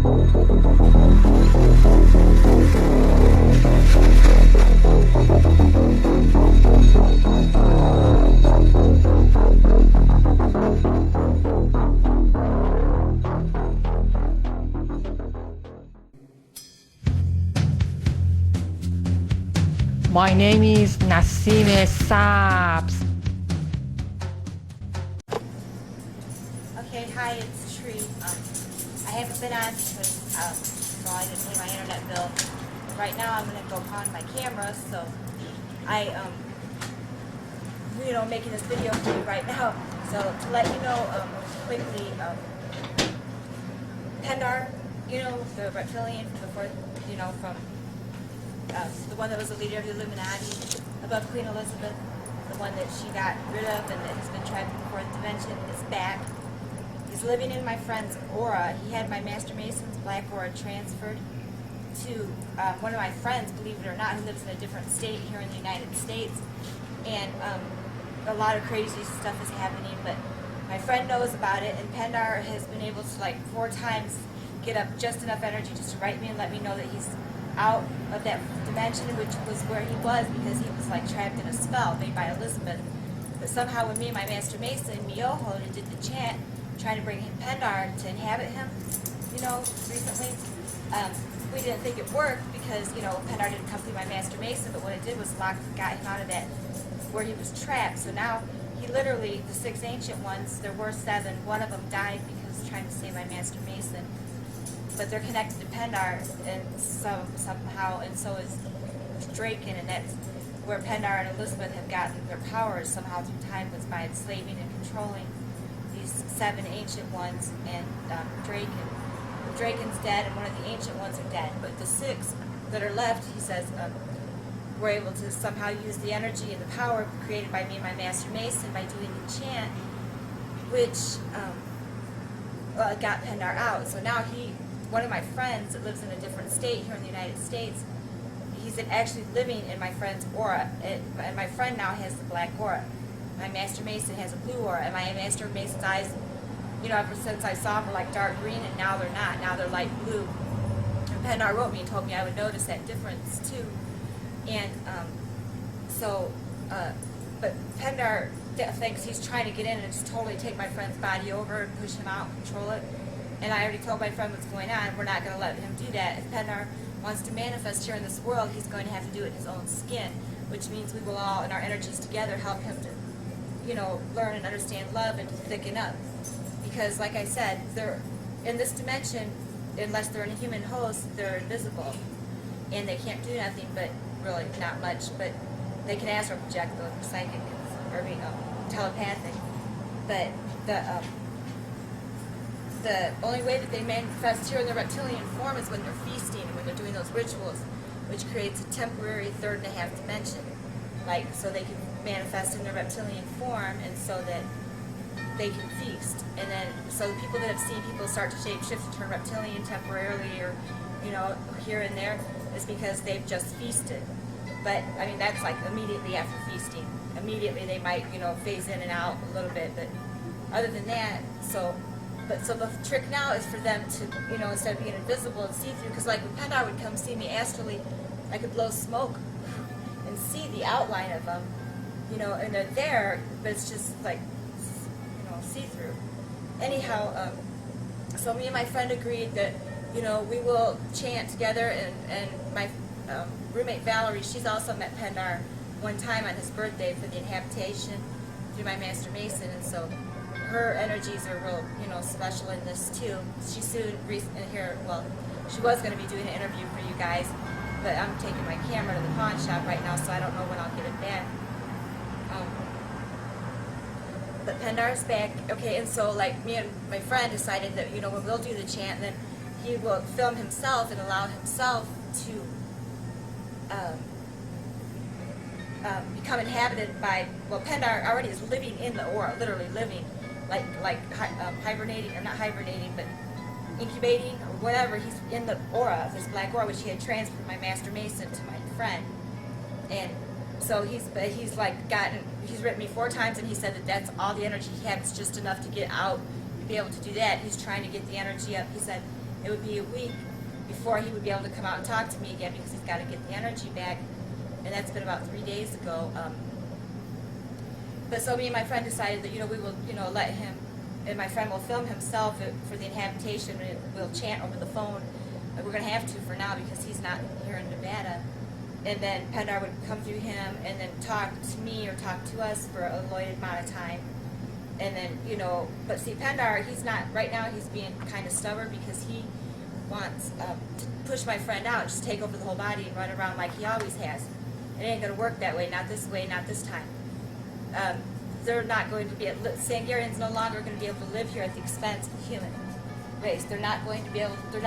My name is Nasime Saps. Okay, hi, it's Tree. I haven't been on because well, I didn't pay my internet bill. Right now, I'm gonna go pawn my camera, so I making this video for you right now. So to let you know quickly, Pendar, the reptilian from the fourth, from the one that was the leader of the Illuminati above Queen Elizabeth, the one that she got rid of and that has been trapped in the fourth dimension, is back. He's living in my friend's aura. He had my Master Mason's black aura transferred to one of my friends, believe it or not, who lives in a different state here in the United States. And a lot of crazy stuff is happening, but my friend knows about it, and Pendar has been able to, like, 4 times get up just enough energy just to write me and let me know that he's out of that dimension, which was where he was because he was, like, trapped in a spell made by Elizabeth. But somehow when me and my Master Mason, Miyoho, did the chant, trying to bring him Pendar to inhabit him, recently, we didn't think it worked because, Pendar didn't come through my Master Mason, but what it did was got him out of that, where he was trapped. So now, he literally, the 6 ancient ones, there were 7, one of them died because trying to save my Master Mason. But they're connected to Pendar and somehow, and so is Draken, and that's where Pendar and Elizabeth have gotten their powers somehow through time, was by enslaving and controlling these 7 ancient ones and Draken. Draken's dead and one of the ancient ones are dead, but the 6 that are left, he says, were able to somehow use the energy and the power created by me and my Master Mason by doing the chant, which got Pendar out. So now one of my friends that lives in a different state here in the United States, he's actually living in my friend's aura, and my friend now has the black aura. My Master Mason has a blue aura, and my Master Mason's eyes, ever since I saw them, were like dark green, and now they're not. Now they're light blue. And Pendar wrote me and told me I would notice that difference too. And but Pendar thinks he's trying to get in and just totally take my friend's body over and push him out, control it. And I already told my friend what's going on. We're not going to let him do that. If Pendar wants to manifest here in this world, he's going to have to do it in his own skin, which means we will all, in our energies together, help him to, learn and understand love and to thicken up. Because, like I said, they're in this dimension, unless they're in a human host, they're invisible. And they can't do nothing but, really, not much, but they can astral project, though, psychic, or telepathic. But the only way that they manifest here in the reptilian form is when they're feasting and when they're doing those rituals, which creates a temporary 3.5 dimension. Like, so they can manifest in their reptilian form, and so that they can feast. And then, so the people that have seen people start to shape shift and turn reptilian temporarily, or, here and there, is because they've just feasted. But, I mean, that's like immediately after feasting. Immediately they might, phase in and out a little bit, but other than that, so the trick now is for them to, instead of being invisible and see-through, because like when Pendar would come see me astrally, I could blow smoke and see the outline of them, and they're there, but it's just like, see-through. Anyhow, so me and my friend agreed that, we will chant together, and my roommate Valerie, she's also met Pendar one time on his birthday for the inhabitation through my Master Mason, and so her energies are real, special in this too. She soon, she was going to be doing an interview for you guys, but I'm taking my camera to the pawn shop right now, so I don't know when I'll get it back. But Pendar's back, okay, and so like me and my friend decided that, when we'll do the chant, then he will film himself and allow himself to become inhabited by, Pendar already is living in the aura, literally living, hibernating, or not hibernating, but incubating, or whatever. He's in the aura, this black aura, which he had transferred my Master Mason to my friend. And so he's written me 4 times, and he said that that's all the energy he has, just enough to get out and be able to do that. He's trying to get the energy up. He said it would be a week before he would be able to come out and talk to me again because he's got to get the energy back. And that's been about 3 days ago. But so me and my friend decided that, we will, let him, and my friend will film himself for the inhabitation, and we'll chant over the phone. We're going to have to for now because he's not here in Nevada. And then Pendar would come through him and then talk to me or talk to us for a limited amount of time. And then, but see, Pendar, he's not, right now he's being kind of stubborn because he wants to push my friend out, just take over the whole body and run around like he always has. It ain't going to work that way, not this time. They're not going to be, Sangarian's no longer going to be able to live here at the expense of the human race. They're not going to be able to,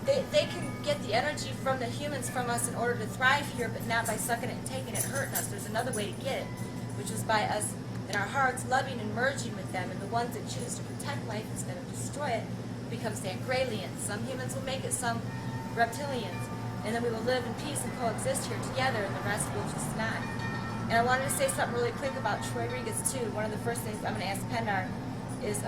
they can get the energy from the humans from us in order to thrive here, but not by sucking it and taking it and hurting us. There's another way to get it, which is by us in our hearts loving and merging with them, and the ones that choose to protect life instead of destroy it become Sangralians. Some humans will make it, some reptilians, and then we will live in peace and coexist here together, and the rest will just not. And I wanted to say something really quick about Troy Regas too. One of the first things I'm going to ask Pendar is,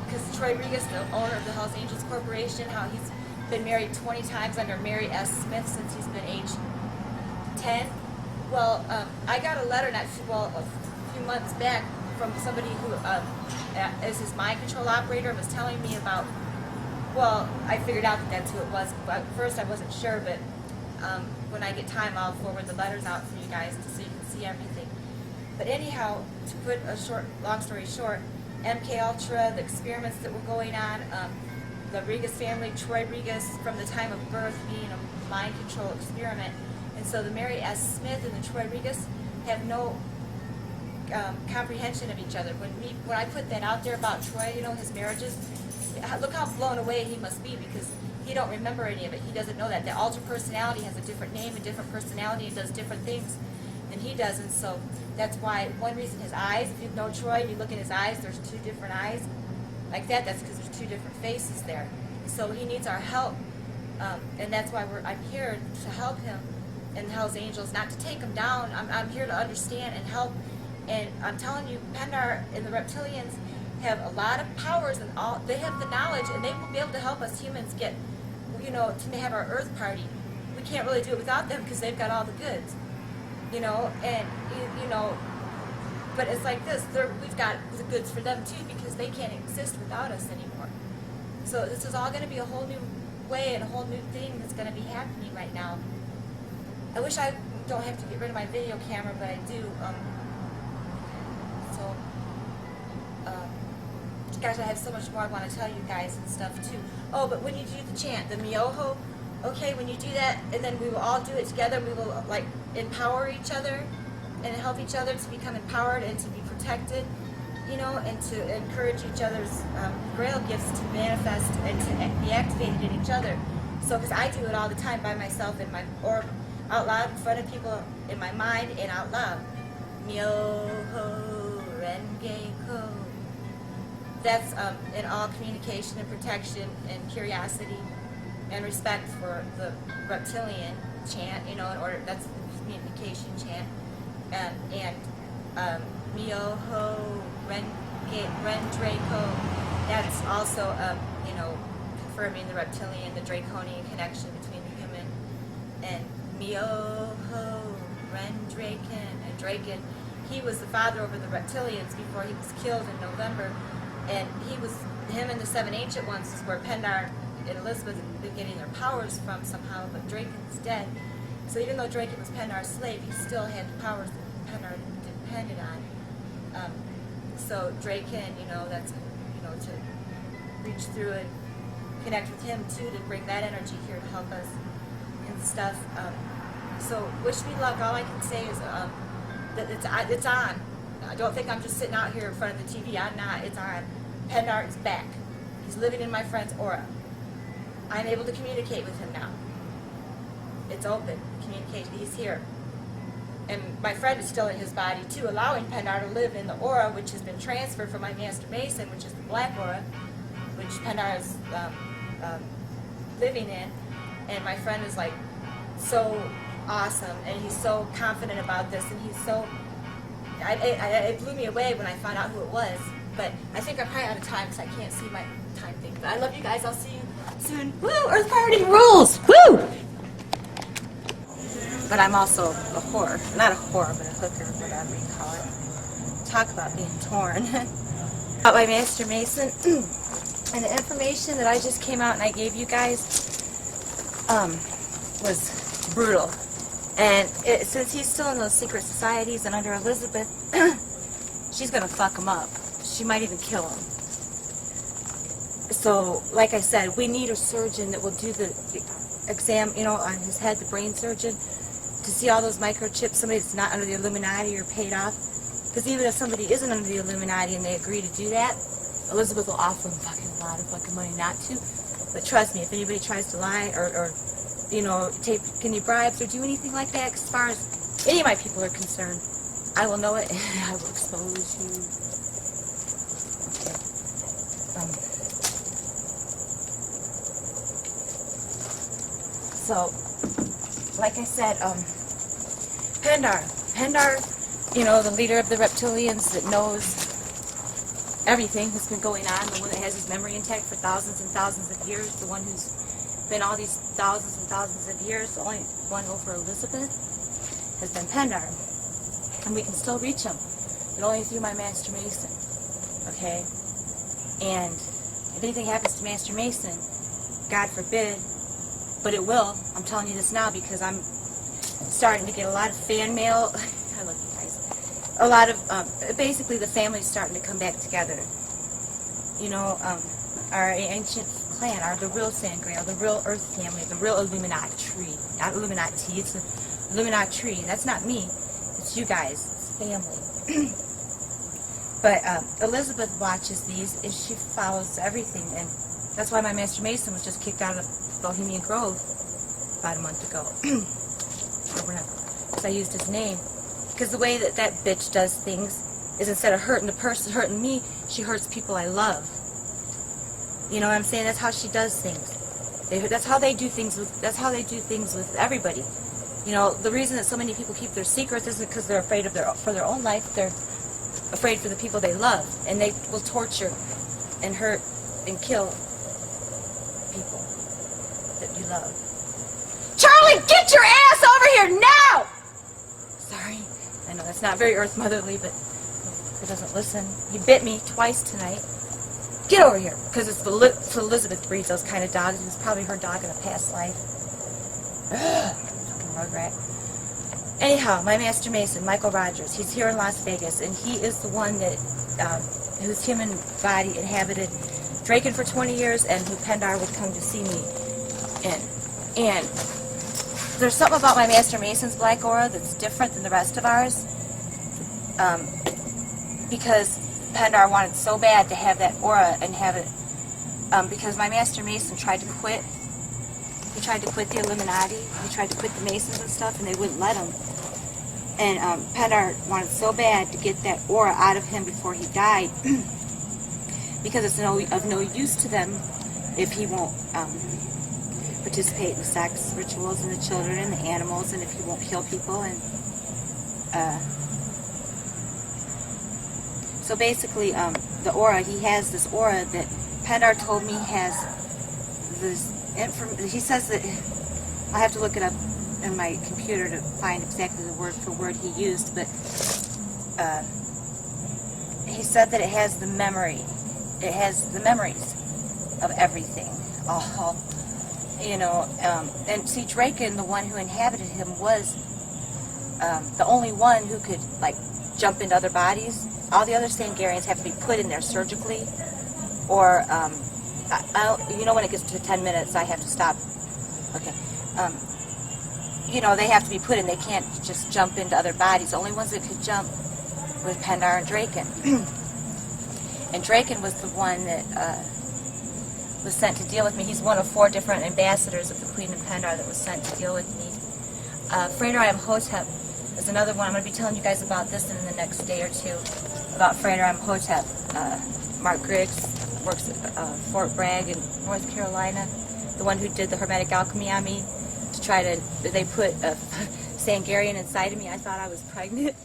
because Troy Regas, the owner of the Hells Angels Corporation, how he's been married 20 times under Mary S. Smith since he's been age 10. Well, I got a letter a few months back from somebody who is his mind control operator and was telling me about, well, I figured out that that's who it was. But at first I wasn't sure, but when I get time, I'll forward the letters out for you guys so you can see everything. But anyhow, to put a long story short, MK Ultra, the experiments that were going on, the Regas family, Troy Regas, from the time of birth being a mind control experiment. And so the Mary S. Smith and the Troy Regas have no comprehension of each other. When I put that out there about Troy, his marriages, look how blown away he must be because he don't remember any of it. He doesn't know that. The ultra personality has a different name, a different personality, and does different things than he does. And so that's why one reason his eyes, if you know Troy and you look in his eyes, there's two different eyes like that. That's because there's two different faces there. So he needs our help, and that's why I'm here to help him and the Hells Angels, not to take him down. I'm here to understand and help. And I'm telling you, Pendar and the Reptilians have a lot of powers, and they have the knowledge, and they will be able to help us humans get, to have our Earth party. We can't really do it without them because they've got all the goods, and but it's like this. We've got the goods for them too because they can't exist without us anymore. So this is all going to be a whole new way and a whole new thing that's going to be happening right now. I wish I don't have to get rid of my video camera, but I do. Gosh, I have so much more I want to tell you guys and stuff too. Oh, but when you do the chant, the Myoho, okay, when you do that, and then we will all do it together, we will empower each other and help each other to become empowered and to be protected, and to encourage each other's Grail gifts to manifest and to be activated in each other. So, because I do it all the time by myself or out loud in front of people in my mind and out loud. Myoho Renge Ko. That's in all communication and protection and curiosity and respect for the reptilian chant, in order, that's communication chant. And Myoho Renge Ko, that's also, confirming the reptilian, the draconian connection between the human and Myoho Rendraken. And Draken, he was the father over the reptilians before he was killed in November. And him and the seven ancient ones is where Pendar and Elizabeth have been getting their powers from somehow, but Draken's dead. So even though Draken was Pendar's slave, he still had the powers that Pendar depended on. So Draken, that's, to reach through and connect with him too, to bring that energy here to help us and stuff. So wish me luck. All I can say is that it's on. I don't think I'm just sitting out here in front of the TV. I'm not. It's on. Pendar is back. He's living in my friend's aura. I'm able to communicate with him now. It's open. Communication. He's here. And my friend is still in his body too, allowing Pendar to live in the aura, which has been transferred from my Master Mason, which is the black aura, which Pendar is living in. And my friend is so awesome, and he's so confident about this, and he's so... It blew me away when I found out who it was. But I think I'm probably out of time because I can't see my time thing. But I love you guys. I'll see you soon. Woo! Earth Party rules! Woo! But I'm also a whore. Not a whore, but a hooker, whatever you call it. Talk about being torn. About my Master Mason. And the information that I just came out and I gave you guys was brutal. And since he's still in those secret societies and under Elizabeth, she's going to fuck him up. She might even kill him. So, like I said, we need a surgeon that will do the exam, you know, on his head, the brain surgeon, to see all those microchips, somebody that's not under the Illuminati or paid off. Because even if somebody isn't under the Illuminati and they agree to do that, Elizabeth will offer them a lot of fucking money not to. But trust me, if anybody tries to lie or you know, take any bribes or do anything like that, as far as any of my people are concerned, I will know it and I will expose you. Okay. So, like I said, Pendar, you know, the leader of the Reptilians that knows everything that's been going on, the one that has his memory intact for thousands and thousands of years, the one who's been all these thousands and thousands of years, the only one over Elizabeth has been Pendar. And we can still reach him, but only through my Master Mason, okay? And if anything happens to Master Mason, God forbid, but it will, I'm telling you this now because I'm starting to get a lot of fan mail. I love you guys. A lot of, basically the family's starting to come back together. You know, our ancient clan, the real Sangreal, the real Earth family, the real Illuminati tree. Not Illuminati, it's the Illuminati tree. That's not me. It's you guys. It's family. But Elizabeth watches these and she follows everything. And that's why my Master Mason was just kicked out of Bohemian Grove about a month ago. Or whatever. Because I used his name. Because the way that that bitch does things is instead of hurting the person, hurting me, she hurts people I love. You know what I'm saying? That's how she does things. That's how they do things with everybody. You know, the reason that so many people keep their secrets isn't because they're afraid of for their own life. They're afraid for the people they love, and they will torture and hurt and kill people that you love. Charlie, get your ass over here now! Sorry, I know that's not very Earth Motherly, but he doesn't listen. He bit me twice tonight. Get over here, because it's Elizabeth breeds those kind of dogs. It was probably her dog in a past life. Fucking rugrat. Anyhow, my Master Mason, Michael Rogers, he's here in Las Vegas, and he is the one that whose human body inhabited Draken for 20 years, and who Pendar would come to see me in. And there's something about my Master Mason's black aura that's different than the rest of ours, because Pendar wanted so bad to have that aura and have it, because my Master Mason tried to quit. He tried to quit the Illuminati. He tried to quit the Masons and stuff, and they wouldn't let him. And Pendar wanted so bad to get that aura out of him before he died, because it's of no use to them if he won't participate in the sex rituals and the children and the animals, and if he won't kill people. And so basically, the aura, he has this aura that Pendar told me has this he says that, I have to look it up in my computer to find exactly the word for word he used, but he said that it has the memory. It has the memories of everything. All, you know, and see, Draken, the one who inhabited him, was the only one who could, like, jump into other bodies. All the other Sangarians have to be put in there surgically, or, you know, when it gets to 10 minutes, I have to stop. Okay. You know, they have to be put in. They can't just jump into other bodies. The only ones that could jump was Pendar and Draken. And Draken was the one that was sent to deal with me. He's one of 4 different ambassadors of the Queen of Pendar that was sent to deal with me. Frater Imhotep is another one. I'm going to be telling you guys about this in the next day or two, about Frater Imhotep. Mark Griggs works at Fort Bragg in North Carolina, the one who did the hermetic alchemy on me to try to, they put a Sangarian inside of me. I thought I was pregnant.